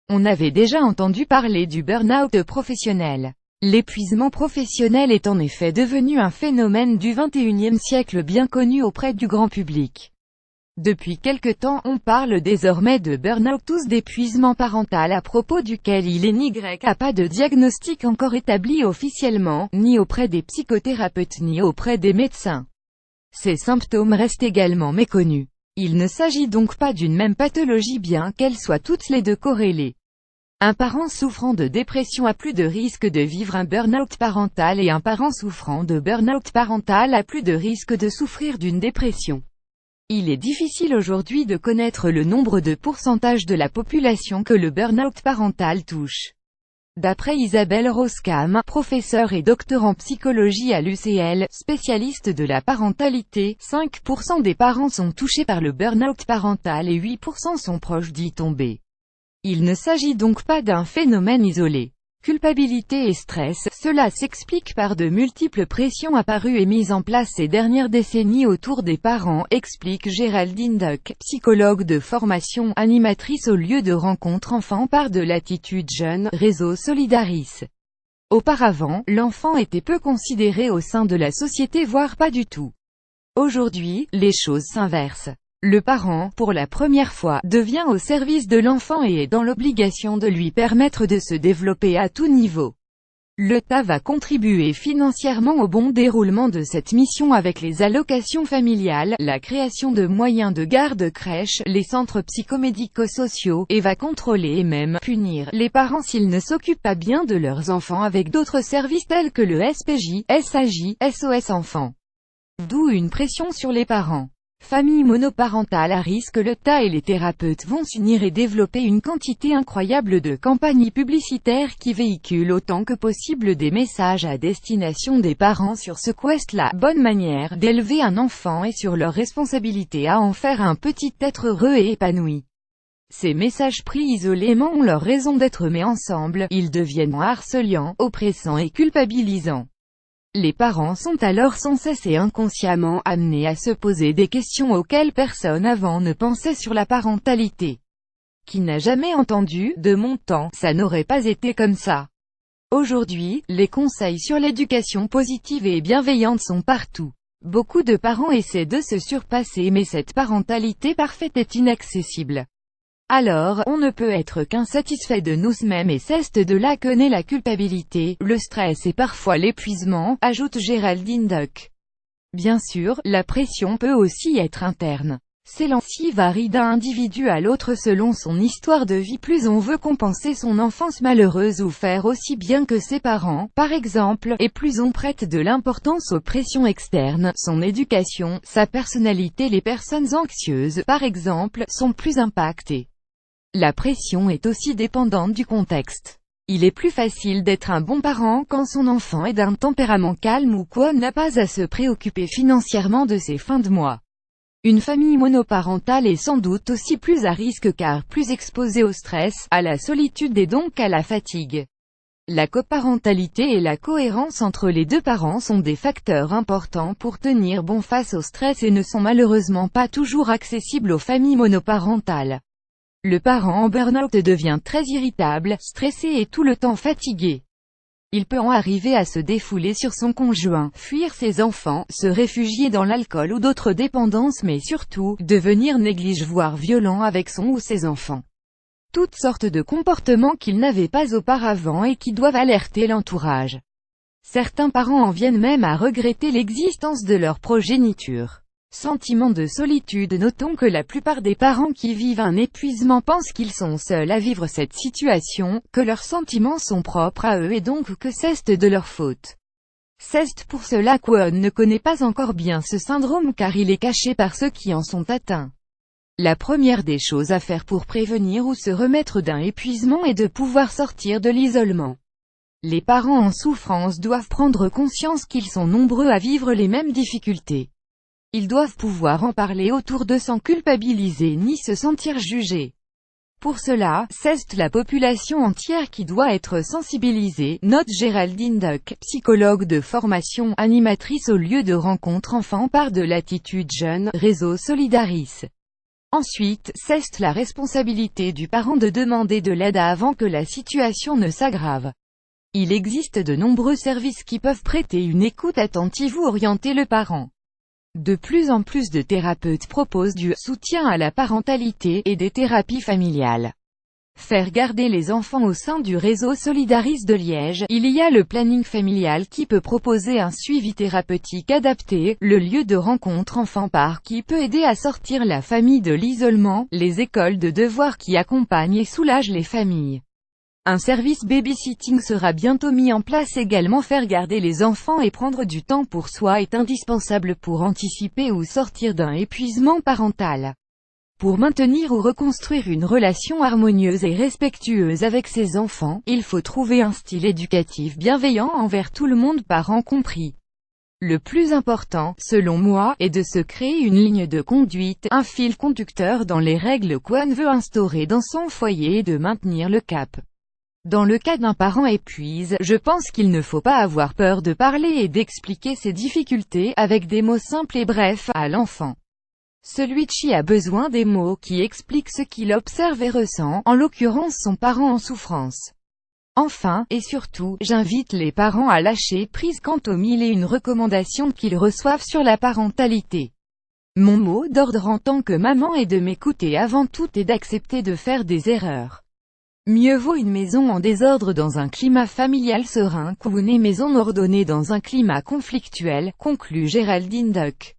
On avait déjà entendu parler du burn-out professionnel. L'épuisement professionnel est en effet devenu un phénomène du XXIe siècle bien connu auprès du grand public. Depuis quelque temps on parle désormais de burn-out ou d'épuisement parental à propos duquel il n'y a pas de diagnostic encore établi officiellement, ni auprès des psychothérapeutes ni auprès des médecins. Ces symptômes restent également méconnus. Il ne s'agit donc pas d'une même pathologie bien qu'elles soient toutes les deux corrélées. Un parent souffrant de dépression a plus de risque de vivre un burn-out parental et un parent souffrant de burn-out parental a plus de risque de souffrir d'une dépression. Il est difficile aujourd'hui de connaître le nombre de pourcentage de la population que le burn-out parental touche. D'après Isabelle Roskam, professeure et docteur en psychologie à l'UCL, spécialiste de la parentalité, 5% des parents sont touchés par le burn-out parental et 8% sont proches d'y tomber. Il ne s'agit donc pas d'un phénomène isolé. Culpabilité et stress, cela s'explique par de multiples pressions apparues et mises en place ces dernières décennies autour des parents, explique Géraldine Duck, psychologue de formation, animatrice au lieu de rencontre enfants par de l'attitude jeune, réseau Solidaris. Auparavant, l'enfant était peu considéré au sein de la société voire pas du tout. Aujourd'hui, les choses s'inversent. Le parent, pour la première fois, devient au service de l'enfant et est dans l'obligation de lui permettre de se développer à tout niveau. L'État va contribuer financièrement au bon déroulement de cette mission avec les allocations familiales, la création de moyens de garde crèche, les centres psychomédico-sociaux, et va contrôler et même punir les parents s'ils ne s'occupent pas bien de leurs enfants avec d'autres services tels que le SPJ, SAJ, SOS Enfants. D'où une pression sur les parents. Famille monoparentale à risque. L'État et les thérapeutes vont s'unir et développer une quantité incroyable de campagnes publicitaires qui véhiculent autant que possible des messages à destination des parents sur ce qu'est la bonne manière d'élever un enfant et sur leur responsabilité à en faire un petit être heureux et épanoui. Ces messages pris isolément ont leur raison d'être mais ensemble, ils deviennent harceliants, oppressants et culpabilisants. Les parents sont alors sans cesse et inconsciemment amenés à se poser des questions auxquelles personne avant ne pensait sur la parentalité. Qui n'a jamais entendu « de mon temps, ça n'aurait pas été comme ça ». Aujourd'hui, les conseils sur l'éducation positive et bienveillante sont partout. Beaucoup de parents essaient de se surpasser mais cette parentalité parfaite est inaccessible. Alors, on ne peut être qu'insatisfait de nous-mêmes et c'est de là que naît la culpabilité, le stress et parfois l'épuisement, ajoute Géraldine Duck. Bien sûr, la pression peut aussi être interne. Celle-ci varie d'un individu à l'autre selon son histoire de vie. Plus on veut compenser son enfance malheureuse ou faire aussi bien que ses parents, par exemple, et plus on prête de l'importance aux pressions externes, son éducation, sa personnalité. Les personnes anxieuses, par exemple, sont plus impactées. La pression est aussi dépendante du contexte. Il est plus facile d'être un bon parent quand son enfant est d'un tempérament calme ou n'a pas à se préoccuper financièrement de ses fins de mois. Une famille monoparentale est sans doute aussi plus à risque car plus exposée au stress, à la solitude et donc à la fatigue. La coparentalité et la cohérence entre les deux parents sont des facteurs importants pour tenir bon face au stress et ne sont malheureusement pas toujours accessibles aux familles monoparentales. Le parent en burn-out devient très irritable, stressé et tout le temps fatigué. Il peut en arriver à se défouler sur son conjoint, fuir ses enfants, se réfugier dans l'alcool ou d'autres dépendances mais surtout, devenir négligent voire violent avec son ou ses enfants. Toutes sortes de comportements qu'il n'avait pas auparavant et qui doivent alerter l'entourage. Certains parents en viennent même à regretter l'existence de leur progéniture. Sentiment de solitude. Notons que la plupart des parents qui vivent un épuisement pensent qu'ils sont seuls à vivre cette situation, que leurs sentiments sont propres à eux et donc que c'est de leur faute. C'est pour cela qu'on ne connaît pas encore bien ce syndrome car il est caché par ceux qui en sont atteints. La première des choses à faire pour prévenir ou se remettre d'un épuisement est de pouvoir sortir de l'isolement. Les parents en souffrance doivent prendre conscience qu'ils sont nombreux à vivre les mêmes difficultés. Ils doivent pouvoir en parler autour d'eux sans culpabiliser ni se sentir jugés. Pour cela, c'est la population entière qui doit être sensibilisée, note Géraldine Duck, psychologue de formation, animatrice au lieu de rencontre enfants par de l'attitude jeune, réseau Solidaris. Ensuite, c'est la responsabilité du parent de demander de l'aide avant que la situation ne s'aggrave. Il existe de nombreux services qui peuvent prêter une écoute attentive ou orienter le parent. De plus en plus de thérapeutes proposent du soutien à la parentalité et des thérapies familiales. Faire garder les enfants au sein du réseau Solidaris de Liège, il y a le planning familial qui peut proposer un suivi thérapeutique adapté, le lieu de rencontre enfant-parent qui peut aider à sortir la famille de l'isolement, les écoles de devoirs qui accompagnent et soulagent les familles. Un service babysitting sera bientôt mis en place également. Faire garder les enfants et prendre du temps pour soi est indispensable pour anticiper ou sortir d'un épuisement parental. Pour maintenir ou reconstruire une relation harmonieuse et respectueuse avec ses enfants, il faut trouver un style éducatif bienveillant envers tout le monde, parents compris. Le plus important, selon moi, est de se créer une ligne de conduite, un fil conducteur dans les règles qu'on veut instaurer dans son foyer et de maintenir le cap. Dans le cas d'un parent épuisé, je pense qu'il ne faut pas avoir peur de parler et d'expliquer ses difficultés, avec des mots simples et brefs, à l'enfant. Celui-ci a besoin des mots qui expliquent ce qu'il observe et ressent, en l'occurrence son parent en souffrance. Enfin, et surtout, j'invite les parents à lâcher prise quant aux 1001 recommandations qu'ils reçoivent sur la parentalité. Mon mot d'ordre en tant que maman est de m'écouter avant tout et d'accepter de faire des erreurs. Mieux vaut une maison en désordre dans un climat familial serein qu'une maison ordonnée dans un climat conflictuel, conclut Géraldine Duck.